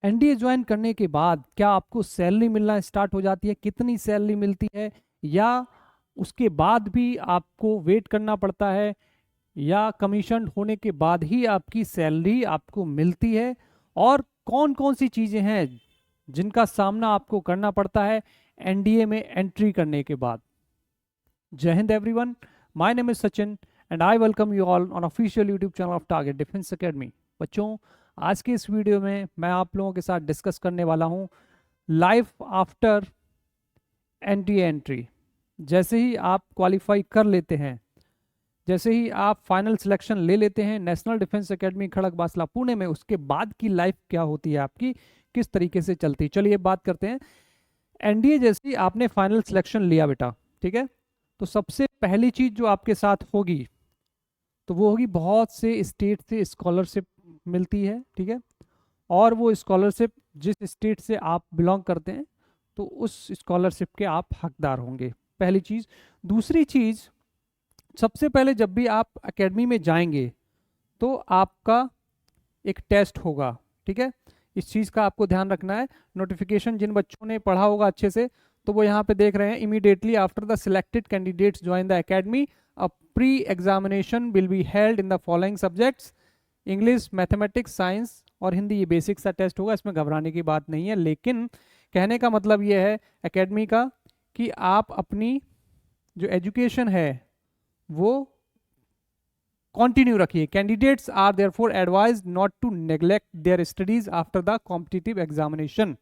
NDA join करने के बाद क्या आपको सैलरी मिलना स्टार्ट हो जाती है? कितनी सैलरी मिलती है, या उसके बाद भी आपको वेट करना पड़ता है, या कमीशन होने के बाद ही आपकी सैलरी आपको मिलती है? और कौन कौन सी चीज़ें हैं जिनका सामना आपको करना पड़ता है एनडीए में एंट्री करने के बाद? जय Hind everyone, my name is Sachin and I welcome you all on official YouTube channel of target defence academy. बच्चों, आज के इस वीडियो में मैं आप लोगों के साथ डिस्कस करने वाला हूं लाइफ आफ्टर एनडीए एंट्री। जैसे ही आप क्वालिफाई कर लेते हैं, जैसे ही आप फाइनल सिलेक्शन ले लेते हैं national defence academy Khadakwasla Pune में, उसके बाद की लाइफ क्या होती है आपकी, किस तरीके से चलती है। चलिए बात करते हैं। एनडीए जैसे ही आपने फाइनल सिलेक्शन लिया बेटा, ठीक है, तो सबसे पहली चीज जो आपके साथ होगी तो वो होगी बहुत से स्टेट से स्कॉलरशिप मिलती है, ठीक है। और वो स्कॉलरशिप जिस स्टेट से आप बिलोंग करते हैं तो उस स्कॉलरशिप के आप हकदार होंगे, पहली चीज। दूसरी चीज, सबसे पहले जब भी आप एकेडमी में जाएंगे तो आपका एक टेस्ट होगा, ठीक है। इस चीज़ का आपको ध्यान रखना है। नोटिफिकेशन जिन बच्चों ने पढ़ा होगा अच्छे से तो वो यहाँ पे देख रहे हैं, immediately after the selected candidates join the academy a pre examination will be held in the following subjects: English, mathematics, science और हिंदी। ये बेसिक सा टेस्ट होगा, इसमें घबराने की बात नहीं है। लेकिन कहने का मतलब ये है एकेडमी का कि आप अपनी जो एजुकेशन है वो कंटिन्यू रखिए। Candidates are therefore advised not to neglect their studies after the competitive examination.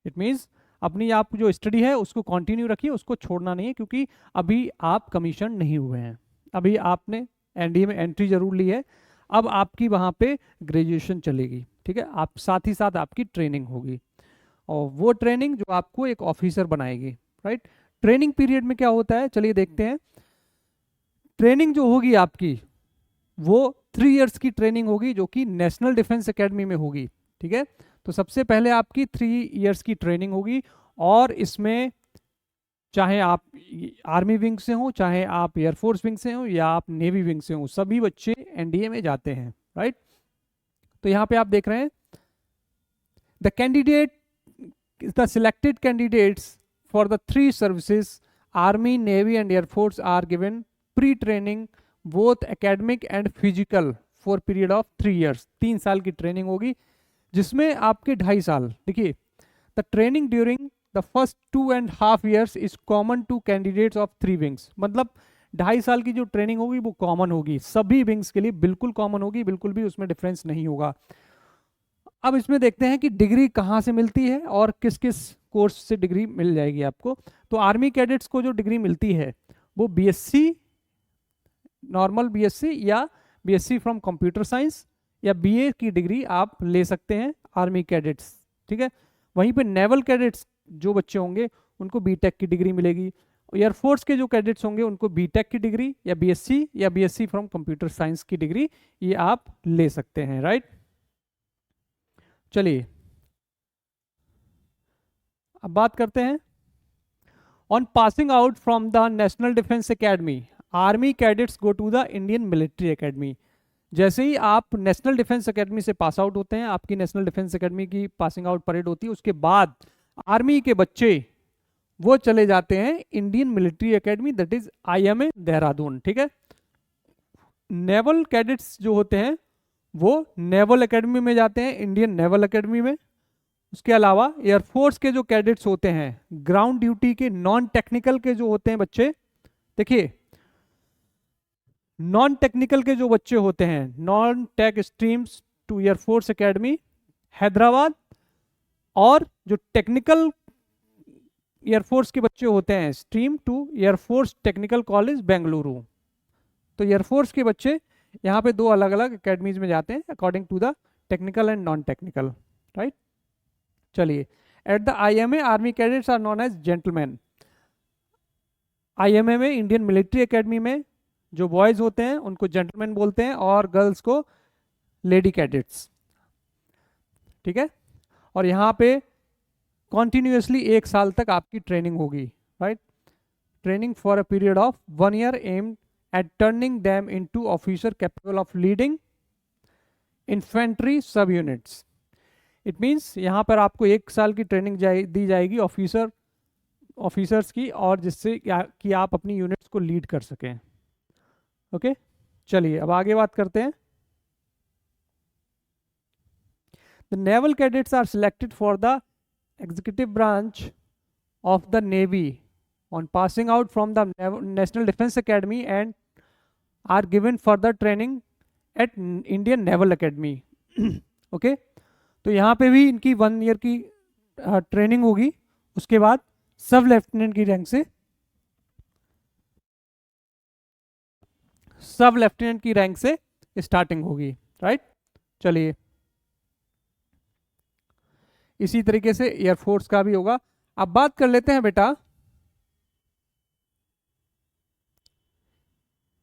It means अपनी आप जो स्टडी है उसको कंटिन्यू रखिए, उसको छोड़ना नहीं है, क्योंकि अभी आप कमीशन नहीं हुए हैं, अभी आपने एनडीए में एंट्री जरूर ली है। अब आपकी वहाँ पे ग्रेजुएशन चलेगी, ठीक है। आप साथ ही साथ आपकी ट्रेनिंग होगी, और वो ट्रेनिंग जो आपको एक ऑफिसर बनाएगी, राइट। ट्रेनिंग पीरियड में क्या होता है, चलिए देखते हैं। ट्रेनिंग जो होगी आपकी वो 3 इयर्स की ट्रेनिंग होगी, जो कि नेशनल डिफेंस एकेडमी में होगी, ठीक है। तो सबसे पहले आपकी 3 इयर्स की ट्रेनिंग होगी, और इसमें चाहे आप आर्मी विंग से हो, चाहे आप एयरफोर्स विंग से हो, या आप नेवी विंग से हो, सभी बच्चे एनडीए में जाते हैं, राइट। तो यहाँ पे आप देख रहे हैं the candidate, the selected candidates for the 3 services army, navy and air force are given pre training both academic and physical for period of 3 years. 3 साल की ट्रेनिंग होगी, जिसमें आपके 2.5 साल, देखिए, the training during the first 2.5 years is common to candidates of 3 wings. मतलब 2.5 साल की जो ट्रेनिंग होगी वो कॉमन होगी सभी विंग्स के लिए, बिल्कुल कॉमन होगी, बिल्कुल भी उसमें डिफरेंस नहीं होगा। अब इसमें देखते हैं कि डिग्री कहाँ से मिलती है और किस किस कोर्स से डिग्री मिल जाएगी आपको। तो आर्मी कैडेट्स को जो डिग्री मिलती है वो बीएससी, नॉर्मल बीएससी, या बीएससी फ्रॉम कंप्यूटर साइंस, या बीए की डिग्री आप ले सकते हैं आर्मी कैडेट्स, ठीक है। वहीं पे नेवल कैडेट्स जो बच्चे होंगे उनको बीटेक की डिग्री मिलेगी। एयरफोर्स के जो कैडेट्स होंगे उनको बीटेक की डिग्री या बीएससी या बीएससी फ्रॉम कंप्यूटर साइंस की डिग्री ये आप ले सकते हैं, राइट। चलिए अब बात करते हैं। On passing out from the national defence academy, army cadets go to the Indian military academy. जैसे ही आप नेशनल डिफेंस एकेडमी से पास आउट होते हैं, आपकी नेशनल डिफेंस एकेडमी की पासिंग आउट परेड होती है, उसके बाद आर्मी के बच्चे वो चले जाते हैं Indian military academy, that is IMA Dehradun, ठीक है। नेवल कैडेट्स जो होते हैं वो नेवल एकेडमी में जाते हैं, इंडियन नेवल एकेडमी में। उसके अलावा एयरफोर्स के जो कैडेट्स होते हैं, ग्राउंड ड्यूटी के नॉन टेक्निकल के जो होते हैं बच्चे, देखिए नॉन टेक्निकल के जो बच्चे होते हैं, non tech streams to air force academy Hyderabad, और जो टेक्निकल एयरफोर्स के बच्चे होते हैं stream to air force technical college Bengaluru. तो एयरफोर्स के बच्चे यहाँ पे 2 अलग अलग एकेडमीज में जाते हैं according to the technical and non technical, right. चलिए, at the IMA army cadets are known as gentleman. IMA में, इंडियन मिलिट्री एकेडमी में, जो बॉयज होते हैं उनको जेंटलमैन बोलते हैं और गर्ल्स को लेडी कैडेट्स, ठीक है। और यहाँ पे कॉन्टिन्यूसली 1 साल तक आपकी ट्रेनिंग होगी, right. Training for a period of 1 year aimed at turning them into officer capable of leading infantry सब यूनिट्स। इट मीन्स यहाँ पर आपको 1 साल की ट्रेनिंग दी जाएगी ऑफिसर्स की, और जिससे कि आप अपनी यूनिट्स को लीड कर सकें। ओके, चलिए अब आगे बात करते हैं। The naval cadets are selected for the executive branch of the Navy on passing out from the National Defense Academy and are given further training at Indian Naval Academy. Okay, तो यहाँ पे भी इनकी 1 ईयर की training होगी, उसके बाद सब लेफ्टिनेंट की रैंक से स्टार्टिंग होगी, राइट। चलिए, इसी तरीके से एयरफोर्स का भी होगा। अब बात कर लेते हैं बेटा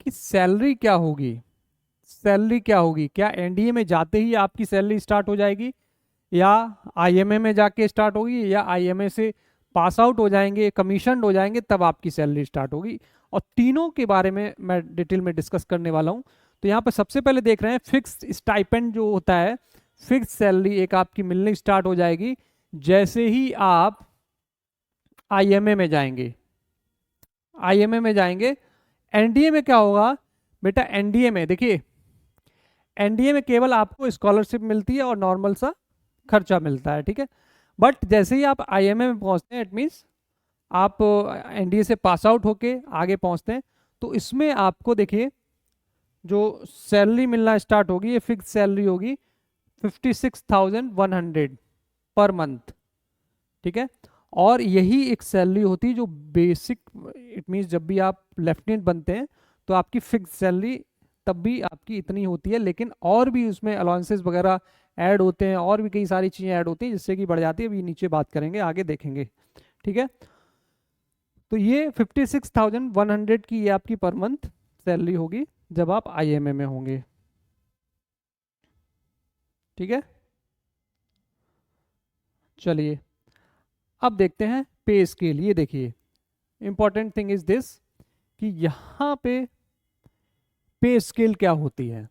कि सैलरी क्या होगी। क्या एनडीए में जाते ही आपकी सैलरी स्टार्ट हो जाएगी, या आईएमए में जाके स्टार्ट होगी, या आईएमए से पास आउट हो जाएंगे, कमीशन हो जाएंगे, तब आपकी सैलरी स्टार्ट होगी। और तीनों के बारे में मैं डिटेल में डिस्कस करने वाला हूं। तो यहाँ पर सबसे पहले देख रहे हैं फिक्स्ड स्टाइपेंड जो होता है, फिक्स्ड सैलरी एक आपकी मिलनी स्टार्ट हो जाएगी जैसे ही आप आईएमए में जाएंगे। एनडीए में क्या होगा बेटा, एनडीए में देखिए, एनडीए में केवल आपको स्कॉलरशिप मिलती है और नॉर्मल सा खर्चा मिलता है, ठीक है। बट जैसे ही आप आईएमए में पहुंचते हैं, इट मीन्स आप एनडीए से पास आउट होके आगे पहुंचते हैं, तो इसमें आपको देखिए जो सैलरी मिलना स्टार्ट होगी, ये फिक्स सैलरी होगी 56,100 पर मंथ, ठीक है। और यही एक सैलरी होती है जो बेसिक, इट मीन्स जब भी आप लेफ्टिनेंट बनते हैं तो आपकी फिक्स सैलरी तब भी आपकी इतनी होती है, लेकिन और भी उसमें अलाउंसेस वगैरह ऐड होते हैं, और भी कई सारी चीज़ें ऐड होती हैं जिससे कि बढ़ जाती है। अभी नीचे बात करेंगे, आगे देखेंगे, ठीक है। तो ये 56,100 की ये आपकी पर मंथ सैलरी होगी जब आप आईएमए में होंगे, ठीक है। चलिए अब देखते हैं पे स्केल। ये देखिए, इंपॉर्टेंट थिंग इज दिस कि यहां पे स्केल क्या होती है।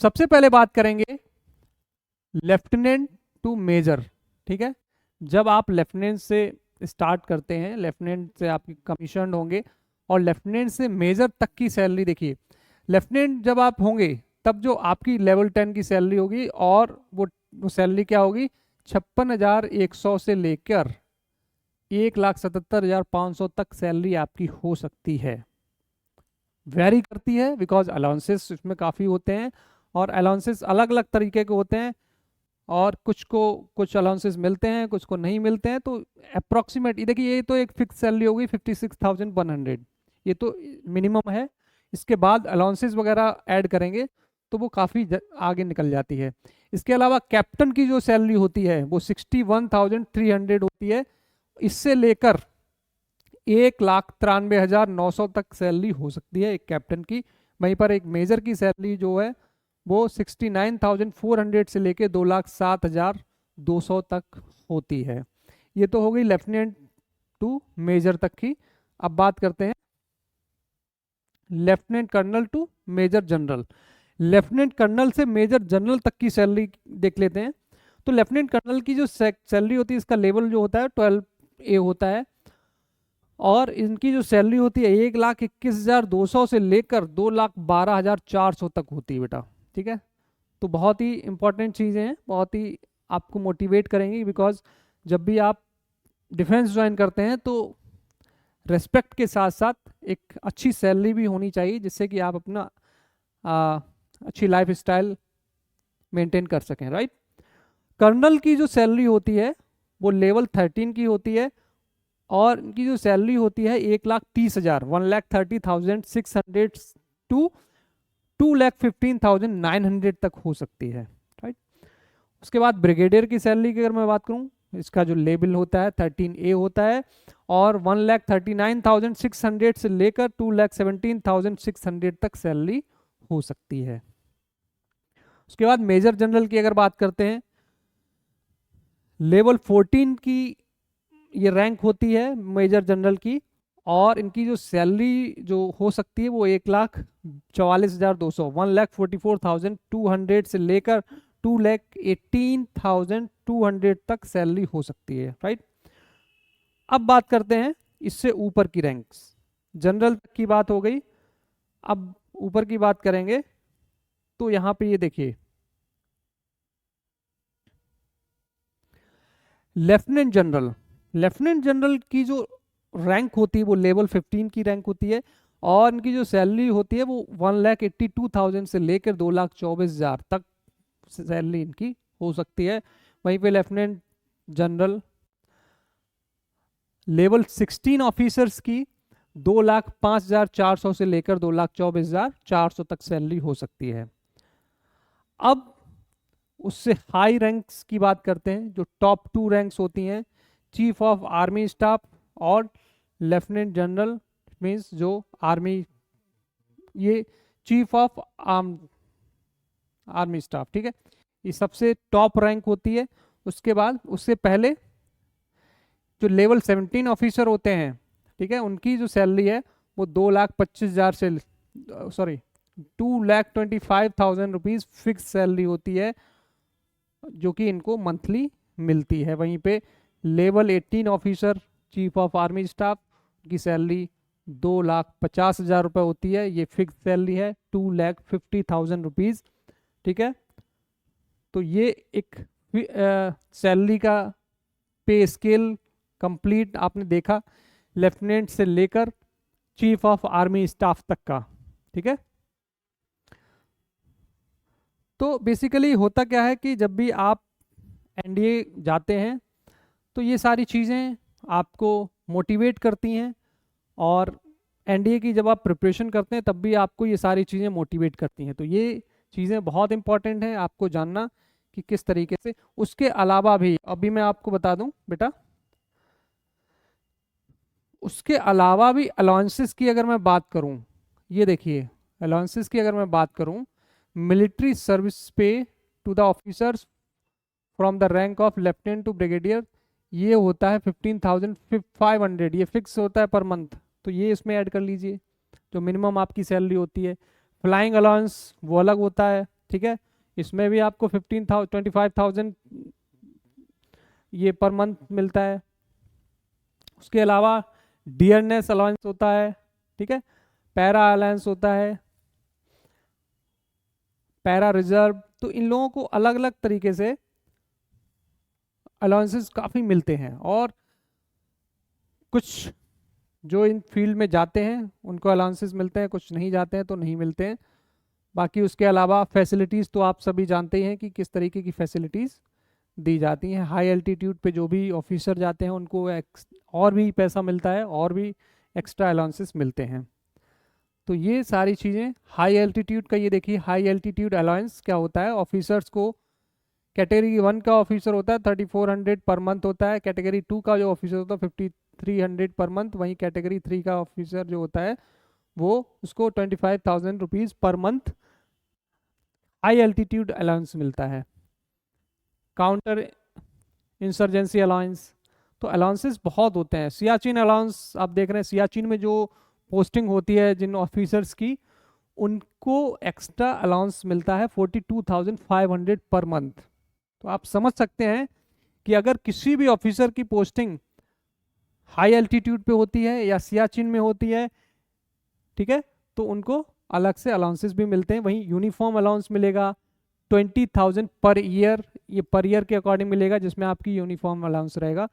सबसे पहले बात करेंगे लेफ्टिनेंट टू मेजर, ठीक है। जब आप लेफ्टिनेंट से स्टार्ट करते हैं, लेफ्टिनेंट से आपकी कमीशन होंगे, और लेफ्टिनेंट से मेजर तक की सैलरी देखिए, लेफ्टिनेंट जब आप होंगे तब जो आपकी लेवल 10 की सैलरी होगी, और वो सैलरी क्या होगी, 56,100 से लेकर 1,77,500 तक सैलरी आपकी हो सकती है। वेरी करती है बिकॉज अलाउंसेस इसमें काफ़ी होते हैं, और अलाउंसेस अलग अलग तरीके के होते हैं, और कुछ अलाउंसेस मिलते हैं, कुछ को नहीं मिलते हैं। तो अप्रॉक्सीमेट देखिए, ये तो एक फिक्स सैलरी होगी 56,100, ये तो मिनिमम है। इसके बाद अलाउंसेस वगैरह ऐड करेंगे तो वो काफ़ी आगे निकल जाती है। इसके अलावा कैप्टन की जो सैलरी होती है वो 61,300 होती है, इससे लेकर 1,93,900 तक सैलरी हो सकती है एक कैप्टन की। वहीं पर एक मेजर की सैलरी जो है वो 69,400 से लेकर 2,07,200 तक होती है। ये तो हो गई लेफ्टिनेंट टू मेजर तक की। अब बात करते हैं lieutenant colonel to major general. Lieutenant colonel से मेजर जनरल तक की सैलरी देख लेते हैं। तो लेफ्टिनेंट कर्नल की जो सैलरी होती है, इसका लेवल जो होता है 12A होता है, और इनकी जो सैलरी होती है 1,21,200 से लेकर 2,12,400 तक होती है बेटा, ठीक है। तो बहुत ही इंपॉर्टेंट चीज़ें हैं, बहुत ही आपको मोटिवेट करेंगी, बिकॉज जब भी आप डिफेंस ज्वाइन करते हैं तो रेस्पेक्ट के साथ साथ एक अच्छी सैलरी भी होनी चाहिए, जिससे कि आप अपना अच्छी लाइफ स्टाइल मेंटेन कर सकें, राइट। कर्नल की जो सैलरी होती है वो लेवल 13 की होती है, और इनकी जो सैलरी होती है 1,30,000 1,30,600 टू 2,15,900 तक हो सकती है, राइट। उसके बाद ब्रिगेडियर की सैलरी की अगर मैं बात करूं, इसका जो लेवल होता है 13A होता है, और 1,39,600 से लेकर 2,17,600 तक सैलरी हो सकती है। उसके बाद मेजर जनरल की अगर बात करते हैं, लेवल 14 की ये रैंक होती है मेजर जनरल की, और इनकी जो सैलरी जो हो सकती है वो 1,44,200 1,44,200 से लेकर 2,18,200 तक सैलरी हो सकती है, राइट। अब बात करते हैं इससे ऊपर की रैंक्स। जनरल तक की बात हो गई, अब ऊपर की बात करेंगे। तो यहां पे ये देखिए, लेफ्टिनेंट जनरल। लेफ्टिनेंट जनरल की जो रैंक होती है वो लेवल 15 की रैंक होती है, और इनकी जो सैलरी होती है वो 1,82,000 से लेकर 2,24,000 तक सैलरी इनकी हो सकती है। वहीं पे लेफ्टिनेंट जनरल लेवल 16 ऑफिसर्स की 2,05,400 से लेकर 2,24,400 तक सैलरी हो सकती है। अब उससे हाई रैंक्स की बात करते हैं, जो टॉप 2 रैंक्स होती हैं, चीफ ऑफ आर्मी स्टाफ और लेफ्टिनेंट जनरल, मीन्स जो आर्मी, ये चीफ ऑफ आर्मी स्टाफ, ठीक है, ये सबसे टॉप रैंक होती है। उसके बाद उससे पहले जो लेवल 17 ऑफिसर होते हैं, ठीक है, उनकी जो सैलरी है वो 2,25,000 से, सॉरी 2,25,000 रुपीज फिक्स सैलरी होती है, जो कि इनको मंथली मिलती है। वहीं पे level 18 officer chief of army staff की सैलरी 2,50,000 रुपये होती है, ये फिक्स सैलरी है, 2,50,000 रुपीज, ठीक है। तो ये एक सैलरी का पे स्केल कंप्लीट आपने देखा, लेफ्टिनेंट से लेकर चीफ ऑफ आर्मी स्टाफ तक का, ठीक है। तो बेसिकली होता क्या है कि जब भी आप एनडीए जाते हैं तो ये सारी चीज़ें आपको मोटिवेट करती हैं, और एनडीए की जब आप प्रिपरेशन करते हैं तब भी आपको ये सारी चीज़ें मोटिवेट करती हैं। तो ये चीज़ें बहुत इंपॉर्टेंट हैं आपको जानना कि किस तरीके से। उसके अलावा भी अभी मैं आपको बता दूं बेटा, उसके अलावा भी अलाउंसेस की अगर मैं बात करूं, ये देखिए अलाउंसेस की अगर मैं बात करूं, military service pay to the officers from the rank of lieutenant to brigadier, ये होता है 15,500, ये फिक्स होता है पर मंथ, तो ये इसमें ऐड कर लीजिए जो मिनिमम आपकी सैलरी होती है। फ्लाइंग अलाउंस वो अलग होता है, ठीक है, इसमें भी आपको 25,000 ये पर मंथ मिलता है। उसके अलावा डियरनेस अलाउंस होता है, ठीक है, पैरा अलाउंस होता है, पैरा रिजर्व, तो इन लोगों को अलग अलग तरीके से अलाउंसेस काफ़ी मिलते हैं। और कुछ जो इन फील्ड में जाते हैं उनको अलाउंसेस मिलते हैं, कुछ नहीं जाते हैं तो नहीं मिलते हैं। बाकी उसके अलावा फैसिलिटीज़ तो आप सभी जानते ही हैं कि किस तरीके की फैसिलिटीज़ दी जाती हैं। हाई एल्टीट्यूड पे जो भी ऑफिसर जाते हैं उनको और भी पैसा मिलता है, और भी एक्स्ट्रा अलाउंसेस मिलते हैं। तो ये सारी चीज़ें हाई एल्टीट्यूड का, ये देखिए हाई एल्टीट्यूड अलाउंस क्या होता है, ऑफिसर्स को कैटेगरी 1 का ऑफिसर होता है 3,400 पर मंथ होता है, कैटेगरी 2 का जो ऑफिसर होता है 5,300 पर मंथ, वहीं कैटेगरी 3 का ऑफिसर जो होता है वो उसको 25,000 rupees per month high altitude allowance मिलता है। काउंटर इंसर्जेंसी अलाउंस, तो अलाउंसेस बहुत होते हैं। सियाचिन अलाउंस आप देख रहे हैं, सियाचिन में जो पोस्टिंग होती है जिन ऑफिसर्स की, उनको एक्स्ट्रा अलाउंस मिलता है 42,500 पर मंथ। तो आप समझ सकते हैं कि अगर किसी भी ऑफिसर की पोस्टिंग हाई एल्टीट्यूड पे होती है या सियाचिन में होती है, ठीक है, तो उनको अलग से अलाउंसेस भी मिलते हैं। वहीं यूनिफॉर्म अलाउंस मिलेगा 20,000 पर ईयर, ये पर ईयर के अकॉर्डिंग मिलेगा, जिसमें आपकी यूनिफॉर्म अलाउंस रहेगा।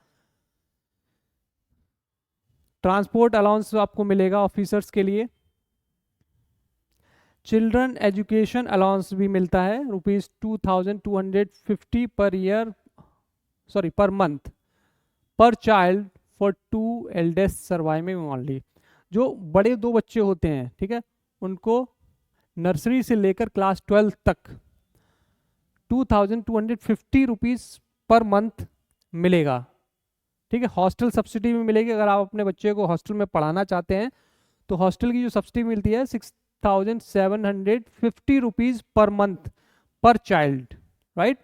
ट्रांसपोर्ट अलाउंस आपको मिलेगा ऑफिसर्स के लिए। चिल्ड्रन एजुकेशन अलाउंस भी मिलता है ₹2,250 per year, sorry per month, per child for 2 eldest surviving only. जो बड़े 2 बच्चे होते हैं, ठीक है, उनको नर्सरी से लेकर क्लास 12 तक 2,250 रुपीज़ पर मंथ मिलेगा, ठीक है। हॉस्टल सब्सिडी भी मिलेगी, अगर आप अपने बच्चे को हॉस्टल में पढ़ाना चाहते हैं तो हॉस्टल की जो सब्सिडी मिलती है 6,750 रुपीज़ पर month per child, right.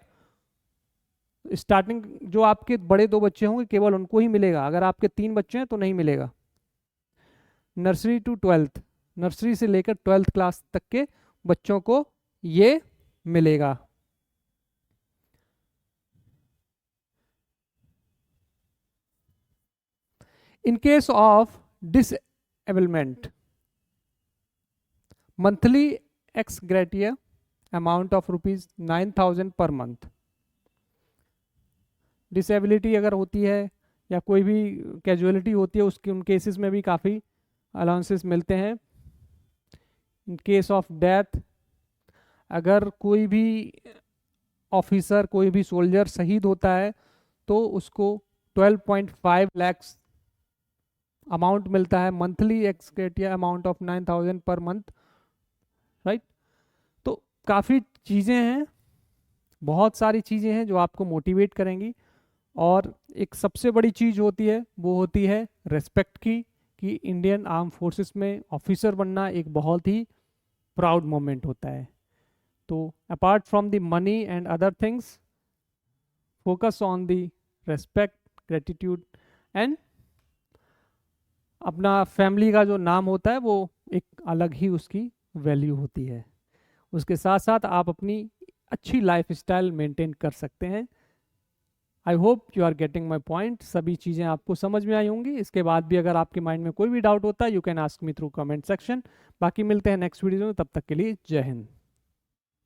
Starting जो आपके बड़े 2 बच्चे होंगे केवल उनको ही मिलेगा, अगर आपके 3 बच्चे हैं तो नहीं मिलेगा। नर्सरी टू 12th, नर्सरी से लेकर 12th क्लास तक के बच्चों को ये मिलेगा। In case of disablement, monthly ex gratia amount of ₹9,000 per month. Disability अगर होती है या कोई भी कैजुअलिटी होती है, उसके उन केसेस में भी काफ़ी अलाउंसेस मिलते हैं। इन केस ऑफ डेथ, अगर कोई भी ऑफिसर, कोई भी सोल्जर शहीद होता है तो उसको 12.5 लाख अमाउंट मिलता है, monthly ex gratia amount of 9,000 per month, right. तो काफ़ी चीज़ें हैं, बहुत सारी चीज़ें हैं जो आपको मोटिवेट करेंगी। और एक सबसे बड़ी चीज़ होती है, वो होती है रेस्पेक्ट की, कि इंडियन आर्म फोर्सेस में ऑफिसर बनना एक बहुत ही प्राउड मोमेंट होता है। तो apart from the money and other things, focus on the respect, gratitude and अपना फैमिली का जो नाम होता है वो एक अलग ही उसकी वैल्यू होती है। उसके साथ साथ आप अपनी अच्छी लाइफ स्टाइल मेंटेन कर सकते हैं। I hope you are getting my point. सभी चीज़ें आपको समझ में आई होंगी। इसके बाद भी अगर आपके माइंड में कोई भी डाउट होता है, you can ask me through comment section. बाकी मिलते हैं नेक्स्ट वीडियो में, तब तक के लिए जय हिंद।